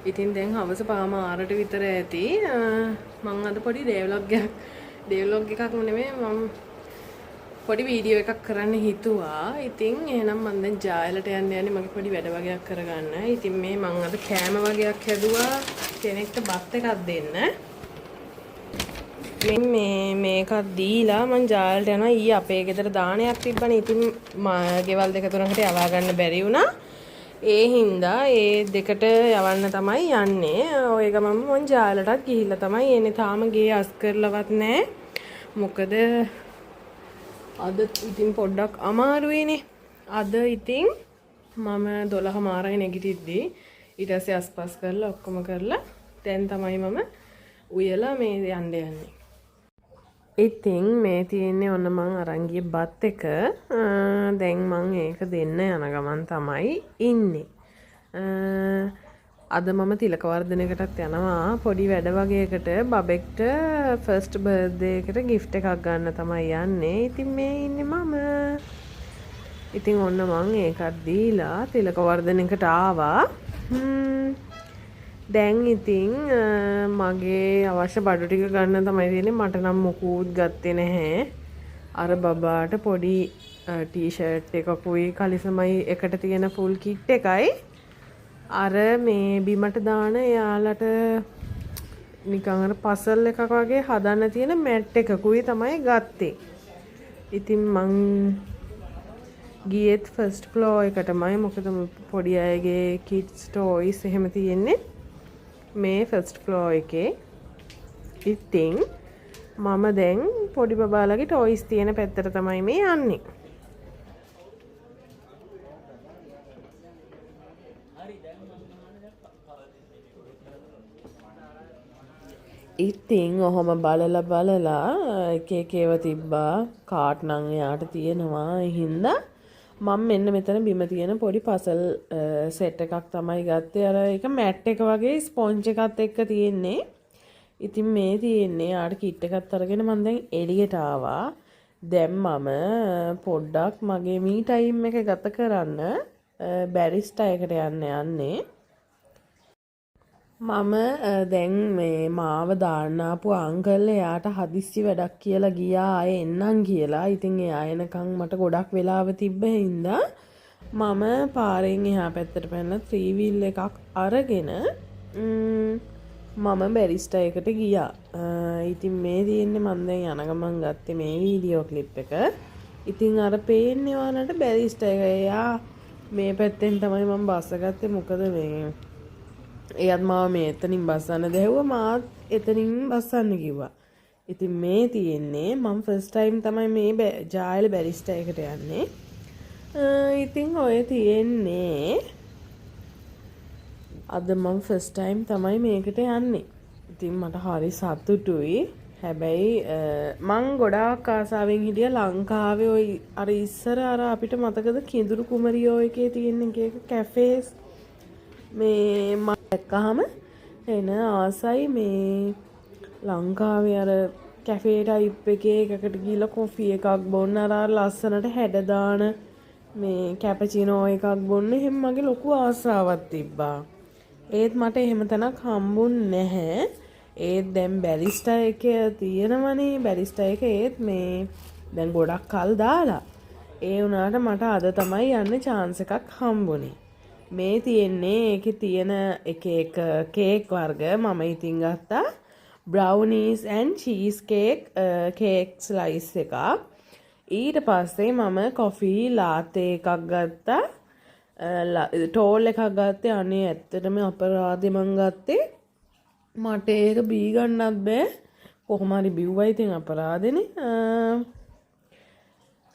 ඉතින් දැන් හවස පාම 6ට විතර ඇති. මම අද පොඩි ඩේ ව්ලොග් එකක් නෙමෙයි මම පොඩි වීඩියෝ එකක් කරන්න හිතුවා. ඉතින් එහෙනම් මම දැන් ජායලට යන්නේ මගේ පොඩි වැඩ වගේක් කරගන්න. ඉතින් මේ මම අද කෑම වගේක් හැදුවා කෙනෙක්ට බත් එකක් දෙන්න. මේකක් දීලා මං ජායලට යනවා. ඊයේ අපේ ගෙදර දානයක් තිබ්බනේ. ඉතින් ගෙවල් දෙක තුනකට යවා ගන්න බැරි වුණා. ඒ හින්දා ඒ දෙකට යවන්න තමයි යන්නේ. ඔය ගමම මං ජායලටත් ගිහිල්ලා තමයි එන්නේ. තාම ගේ අස් කරලවත් නැහැ. මොකද අද ඉතින් පොඩ්ඩක් අමාරුයිනේ. අද ඉතින් මම 12:00 නැගිටිද්දි ඊට පස්සේ අස්පස් කරලා ඔක්කොම කරලා දැන් තමයි මම උයලා මේ යන්නේ. ඉතින් මේ තියෙන්නේ ඔන්න මං අරන් ගිය බත් එක. දැන් මං ඒක දෙන්න යන ගමන් තමයි ඉන්නේ. අද මම තිලක වර්ධනයකටත් යනවා පොඩි වැඩ වගේකට. බබෙක්ට ෆස්ට් බර්ත්ඩේ එකට gift එකක් ගන්න තමයි යන්නේ. ඉතින් මේ ඉන්නේ මම. ඉතින් ඔන්න මං ඒකත් දීලා තිලක වර්ධනයකට ආවා. දැන් ඉතින් මගේ අවශ්‍ය බඩු ටික ගන්න තමයි තියෙන්නේ. මට නම් මොකුත් ගත්තේ නැහැ. අර බබාට පොඩි ටී-ෂර්ට් එකකුයි කලිසමයි එකට තියෙන ෆුල් කිට් එකයි අර මේ බිමට දාන එයාලට නිකන් අර පසල් එකක් වගේ හදන්න තියෙන මැට් එකකුයි තමයි ගත්තේ. ඉතින් මං ගියෙත් ෆස්ට් ෆ්ලෝර් එකටමයි. මොකද පොඩි අයගේ කිඩ්ස් ටොයිස් එහෙම තියෙන්නේ මේ ෆස්ට් ෆ්ලෝර් එකේ. ඉතින් මම දැන් පොඩි බබාලගේ ටොයිස් තියෙන පැත්තට තමයි මේ යන්නේ. ඉතින් ඔහොම බලලා එක එක ඒවා තිබ්බා. කාට් නම් එයාට තියෙනවා. ඒ හින්දා මම මෙන්න මෙතන බිම තියෙන පොඩි පසල් සෙට් එකක් තමයි ගත්තේ. අර ඒක මැට් එක වගේ ස්පොන්ජ් එකත් එක්ක තියෙන්නේ. ඉතින් මේ තියෙන්නේ යාට කිට් එකත් අරගෙන මම දැන් එළියට ආවා. දැන් මම පොඩ්ඩක් මගේ මී ටයිම් එක ගත කරන්න බැරිස්ටා එකට යන්නේ. මම දැන් මේ මාව දාන්න ආපු අංකල් එයාට හදිස්සි වැඩක් කියලා ගියා ආයේ එන්නම් කියලා. ඉතින් එයා එනකන් මට ගොඩක් වෙලාව තිබ්බ හින්දා මම පාරෙන් එහා පැත්තට පැනලා 3 wheel එකක් අරගෙන මම බැරිස්ටා එකට ගියා. ඉතින් මේ තියෙන්නේ මම දැන් යන ගමන් ගත්තේ මේ වීඩියෝ ක්ලිප් එක. ඉතින් අර පේන්නේ වුණාට බැරිස්ටා එක එයා මේ පැත්තෙන් තමයි මම බස්ස ගත්තේ. මොකද මේ එයත් මාව මේ එතනින් බස්සන්න දැහුවා. මාත් එතනින් බස්සන්න කිව්වා. ඉතින් මේ තියෙන්නේ මම ෆස්ට් ටයිම් තමයි මේ ජායල බැරිස්ටා එකට යන්නේ. ඉතින් ඔය තියෙන්නේ අද මම ෆස්ට් ටයිම් තමයි මේකට යන්නේ. ඉතින් මට හරි සතුටුයි. හැබැයි මං ගොඩාක් ආසාවෙන් හිටිය ලංකාවේ ඔය අර ඉස්සර අර අපිට මතකද කිඳුරු කුමරියෝ එකේ තියෙන එක කැෆේස් මේ මම දැක්කහම එන ආසයි මේ ලංකාවේ අර කැෆේ ටයිප් එකේ එකකට ගිහලා කොෆි එකක් බොන්න අර ලස්සනට හැඩ දාන මේ කැපචිනෝ එකක් බොන්න එහෙම මගේ ලොකු ආසාවක් තිබ්බා. ඒත් මට එහෙම තැනක් හම්බුන්නේ නැහැ. ඒත් දැන් බැරිස්ටා එක තියෙනවනේ. බැරිස්ටා එක ඒත් මේ දැන් ගොඩක් කල් දාලා. ඒ වුණාට මට අද තමයි යන්න chance එකක් හම්බුනේ. මේ තියෙන්නේ ඒකේ තියෙන එක කේක් වර්ග. මම ඉතින් ගත්තා brownies and cheese cake slice එකක්. ඊට පස්සේ මම coffee latte එකක් ගත්තා. ටෝල් එකක් ගත්තේ. අනේ ඇත්තටම අපරාධෙ මං ගත්තේ. මට ඒක බී ගන්නත් බෑ. කොහොම හරි බිව්වා. ඉතින් අපරාධෙනේ.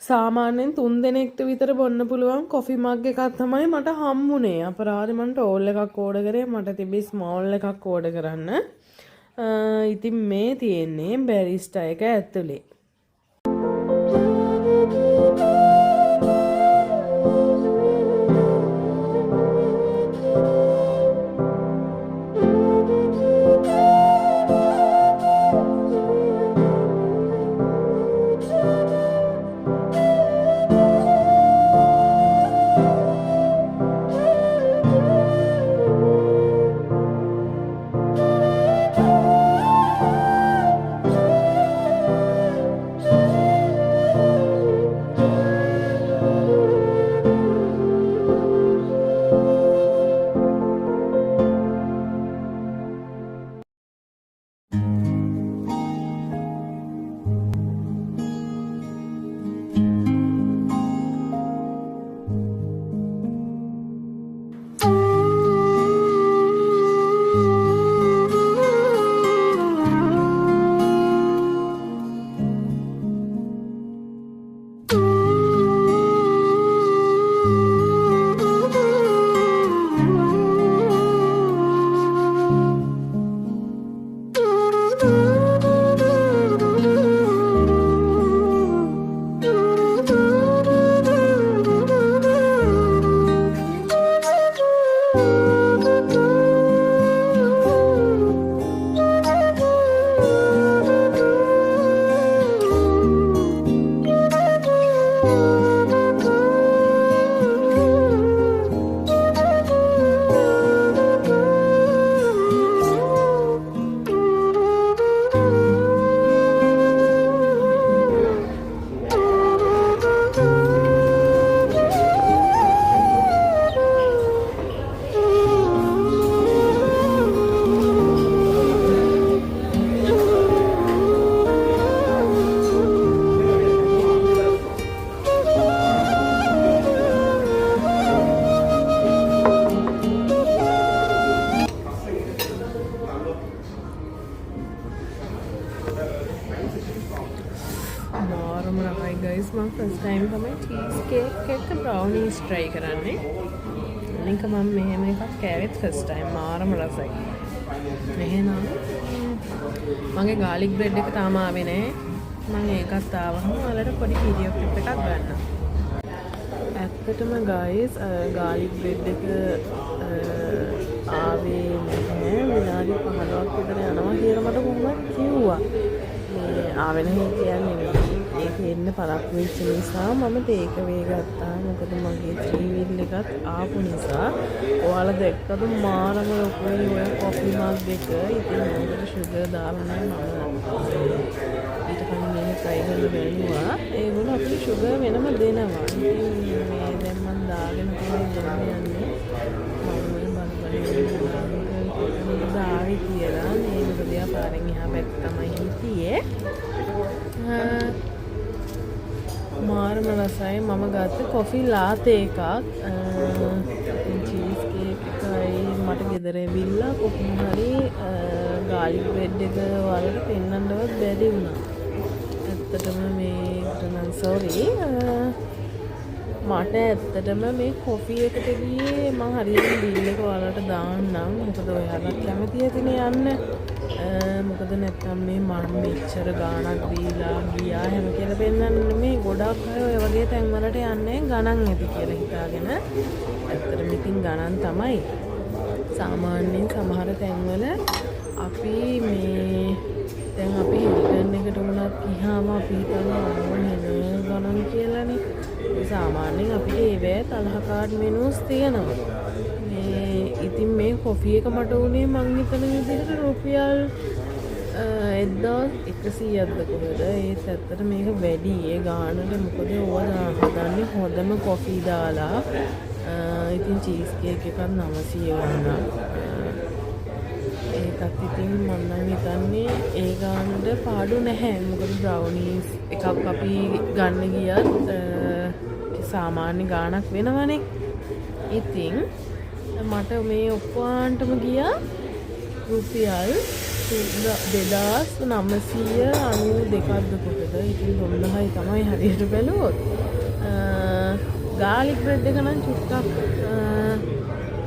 සාමාන්‍යයෙන් 3 දෙනෙක්ට විතර බොන්න පුළුවන් කොෆි මග් එකක් තමයි මට හම්බුනේ. අපරාධෙ මං ටෝල් එකක් ඕඩර් කරේ. මට තිබි ස්මෝල් එකක් ඕඩර් කරන්න. ඉතින් මේ තියෙන්නේ බැරිස්ටා එක ඇතුලේ. මාරම රහයි guys. මම first time තමයි cheese cake එක brownies try කරන්නේ. අනික මම මෙහෙම එකක් කෑවෙත් first time. මාරම රසයි. එහෙනම් මගේ garlic bread එක තාම ආවේ නැහැ. මම ඒකත් ආවම ඔයාලට පොඩි video clip එකක් ගන්නම්. ඇත්තටම guys garlic bread එක ආවේ නැහැ. විනාඩි 15ක් විතර යනවා කියලා මට කොහොමද කිව්වා. මේ ආවෙ නැහැ කියන්නේ ඒක එන්න පරක්කු වෙච්ච නිසා මම ටේක් අවේ ගත්තා. මොකද මගේ ත්‍රිවිල් එකත් ආපු නිසා. ඔයාලා දැක්කද මාරම ලොකුයි ඔය කොෆි මග් එක. ඉතින් මොකද sugar දාලා නැහැ මම. ඊට කලින් මේක try කරලා බලුවා. ඒගොල්ලෝ අපිට sugar වෙනම දෙනවා. ඉතින් මේ දැන් මම දාගෙන තමයි යන්නේ. දාවි කියලා මේ මුදලියා පාරෙන් එහා පැත්ත තමයි හිටියේ. මාරම රසයි. මම ගත්ත කොෆි ලාතේ එකක්. චීස් කේක් එකයි මට ගෙදර ඇවිල්ලා කොහොම හරි garlic bread එක වලට පෙන්නන්නවත් බැරි වුණා. ඇත්තටම මේකට නම් sorry. මට ඇත්තටම මේ කොෆි එකට ගියේ මම හරියට බිල් එක ඔයාලට දාන්නම්. මොකද ඔයාලත් කැමති ඇතිනේ යන්න. මොකද නැත්තම් මේ මම මෙච්චර ගාණක් දීලා ගියා හැම කියලා පෙන්නන්න මේ ගොඩක් අය ඔය වගේ තැන් වලට යන්නේ ගණන් ඇති කියලා හිතාගෙන. ඇත්තටම ඉතින් ගණන් තමයි. සාමාන්‍යයෙන් සමහර තැන්වල අපි මේ දැන් අපි හිටන් එකට උනත් ගියාම අපි හිතන්නේ ඕනේ ගණන් කියලානේ. සාමාන්‍යයෙන් අපිට ඒවැ තලහ කාඩ් මෙනුස් තියෙනවා. මේ ඉතින් මේ කොෆි එක මට උනේ මං හිතන විදිහට රුපියල් 1100ක්ද කොහෙද. ඒත් ඇත්තට මේක වැඩි ඒ ගානට. මොකද ඕවා හදන්නේ හොඳම කොෆි දාලා. ඉතින් චීස් කේක් එකක් 900 වුණා. ඒකත් ඉතින් මම නම් හිතන්නේ ඒ ගානට පාඩු නැහැ. මොකද බ්‍රවුනීස් එකක් අපි ගන්න ගියත් සාමාන්‍ය ගාණක් වෙනවනේ. ඉතින් මට මේ ඔක්කොන්ටම ගියා රුපියල් 2992ක්ද කොහෙද. ඉතින් 3000යි තමයි හරියට බැලුවොත්. garlic bread එක නම් චුට්ටක්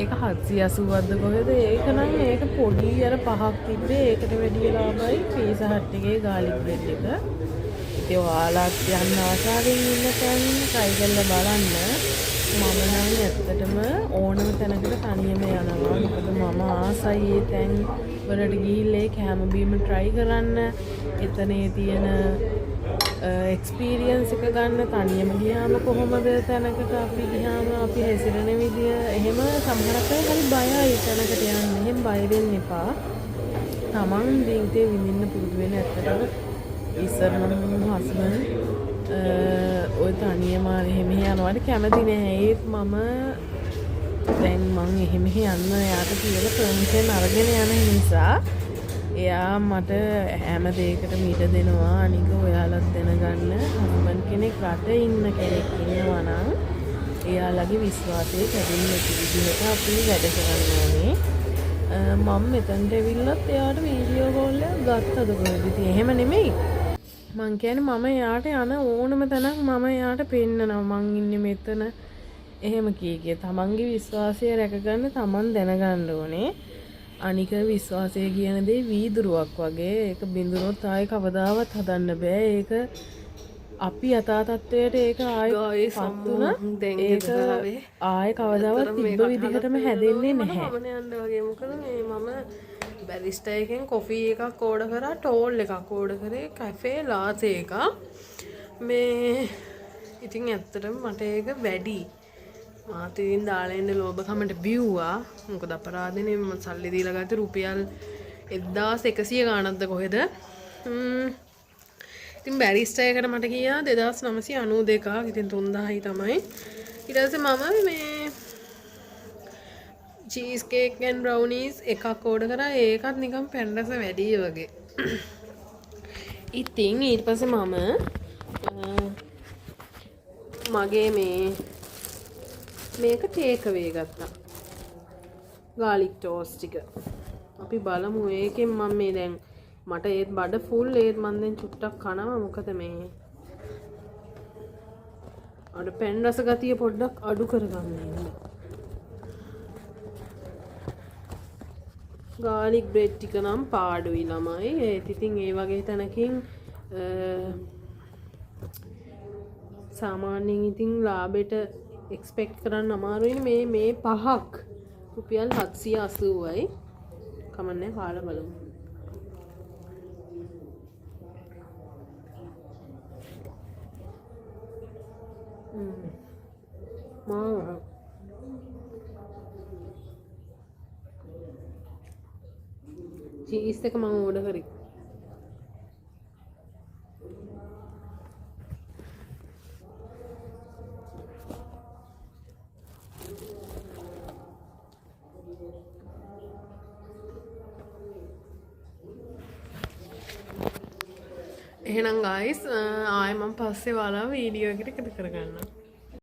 ඒක 780ක්ද කොහෙද. ඒක නම් ඒක පොඩි අර 5ක් තිබ්බේ. ඒකට වැඩිය ලාභයි pizza hut එකේ garlic bread එක. ඉතින් ඔයාලත් යන්න ආසාවෙන් ඉන්න තැන් try කරලා බලන්න. මම නම් ඇත්තටම ඕනම තැනකට තනියම යනවා. මොකද මම ආසයි ඒ තැන් වලට ගිහිල්ලා කැම බීම try කරන්න. එතනේ තියෙන experience එක ගන්න. තනියම ගියාම කොහොමද තැනකට අපි ගියාම අපි හැසිරෙන විදිය එහෙම සමහරක් අය හරි බයයි තැනකට යන්න. එහෙම බය වෙන්න එපා. තමන් ජීවිතේ විඳින්න පුරුදු වෙන ඇත්තටම ඉස්සර නම් හස්බන්ඩ් ඔය තනියම එහෙම යනවාට කැමති නැහැ. ඒත් මම දැන් මං එහෙම යන්න එයාට කියලා පර්මිෂන් අරගෙන යන නිසා එයා මට හැම දෙයකටම ඉඩ දෙනවා. අනික ඔයාලත් දැනගන්න හස්බන්ඩ් කෙනෙක් රට ඉන්න කෙනෙක් ඉන්නවා නම් එයාලගේ විශ්වාසය කැඩෙන්නේ නැති විදිහට අපි වැඩ කරන්න ඕනේ. මම මෙතනට ඇවිල්ලත් එයාට වීඩියෝ කෝල් එකක් ගත්තද කොහෙද. ඉතින් එහෙම නෙමෙයි. මං කියන්නේ මම එයාට යන ඕනම තැනක් මම එයාට පෙන්නනවා. මං ඉන්නේ මෙතන එහෙම කීකේ. තමන්ගේ විශ්වාසය රැකගන්න තමන් දැනගන්න ඕනේ. අනික විශ්වාසය කියන දේ වීදුරුවක් වගේ. ඒක බිඳුනොත් ආයේ කවදාවත් හදන්න බෑ. ඒක අපි යථා තත්ත්වයට ඒක ආයේ සම්පූර්ණ ඒක ආයේ කවදාවත් තිබ්බ විදිහටම හැදෙන්නේ නැහැ. මම යන්න වගේ මොකද මේ මම බැරිස්ටා එකෙන් කොෆි එකක් ඕඩර් කරා. ටෝල් එකක් ඕඩර් කරේ කැෆේ ලාතේ එකක්. මේ ඉතින් ඇත්තටම මට ඒක වැඩි. මාත් ඉතින් දාලා ඉන්න ලෝභකමට බිව්වා. මොකද අපරාධනේ මම සල්ලි දීලා ගත්තේ රුපියල් 1100 ගාණක්ද කොහෙද. ඉතින් බැරිස්ටා එකට මට ගියා 2992ක්. ඉතින් 3000යි තමයි. ඊට පස්සේ මම මේ cheese cake and brownies එකක් ඕඩර් කරා. ඒකත් නිකන් පැන්ඩස වැඩි වගේ. ඉතින් ඊට පස්සේ මම මගේ මේක ටේක් අවේ ගත්තා. garlic toast ටික. අපි බලමු ඒකෙන් මම මේ දැන් මට ඒත් බඩ ෆුල්. ඒත් මම දැන් චුට්ටක් කනවා. මොකද මේ අර පැන් රස ගතිය පොඩ්ඩක් අඩු කරගන්න ඉන්න. ගාලික් බ්‍රෙඩ් ටික නම් පාඩුයි ළමයි. ඒත් ඉතින් ඒ වගේ තැනකින් සාමාන්‍යයෙන් ඉතින් ලාභෙට එක්ස්පෙක්ට් කරන්න අමාරුයි. මේ පහක් රුපියල් 780යි. කමන්නේ කාලා බලමු. චීස් එක මම ඕඩර් කරේ. එහෙනම් ගයිස් ආයෙ මම පස්සේ ඔයාලා වීඩියෝ එකට එකතු කරගන්නම්.